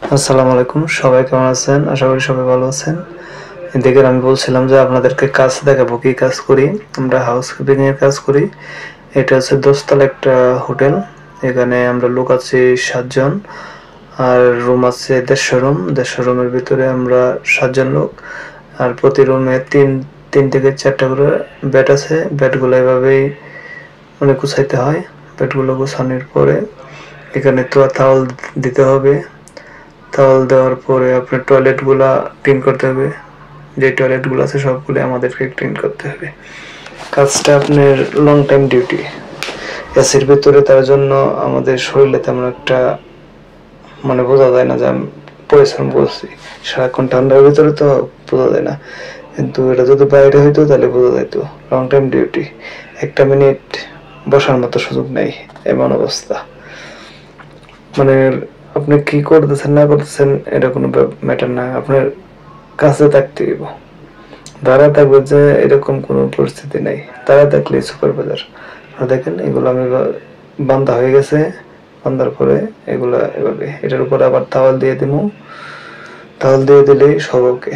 আসসালামু আলাইকুম, সবাই কেমন আছেন? আশা করি সবাই ভালো আছেন। এদিকে আমি বলছিলাম যে আপনাদেরকে কাজ দেখাবো, কি কাজ করি। আমরা হাউসকিপিং এর কাজ করি। এটা হচ্ছে দোতলা একটা হোটেল। এখানে আমরা লোক আছি 7 জন, আর রুম আছে 150 রুম। 150 রুমের ভিতরে আমরা 7 জন লোক, আর প্রতি রুমে তিন থেকে 4টা করে বেড আছে। বেডগুলো এভাবেই মানে গুছাইতে হয়। বেডগুলো গুছানোর পরে এখানে তো তাওয়াল দিতে হবে। তাওয়াল দেওয়ার পরে আপনার টয়লেটগুলা ক্লিন করতে হবে। যে টয়লেটগুলো আছে সবগুলো আমাদেরকে ক্লিন করতে হবে। কাজটা আপনার লং টাইম ডিউটি। এসির ভিতরে তার জন্য আমাদের শরীরে তেমন একটা মানে বোঝা যায় না যে আমি পরিশ্রম করছি। সারাক্ষণ ঠান্ডার ভিতরে তো বোঝা যায় না, কিন্তু এটা যদি বাইরে হইতো তাহলে বোঝা যেত। লং টাইম ডিউটি, 1 মিনিট বসার মতো সুযোগ নেই, এমন অবস্থা। মানে আপনি কি করতেছেন না করতেছেন এটা কোনো ম্যাটার না, আপনার কাছে থাকতে হইব। দাঁড়া থাকবে যে এরকম কোনো পরিস্থিতি নেই, দাঁড়া থাকলেই সুপারভাইজার। আর দেখেন এগুলো আমি বান্ধা হয়ে গেছে। বান্ধার পরে এগুলা এভাবে এটার উপরে আবার তাওয়াল দিয়ে দিব। তাওয়াল দিয়ে দিলেই সব ওকে।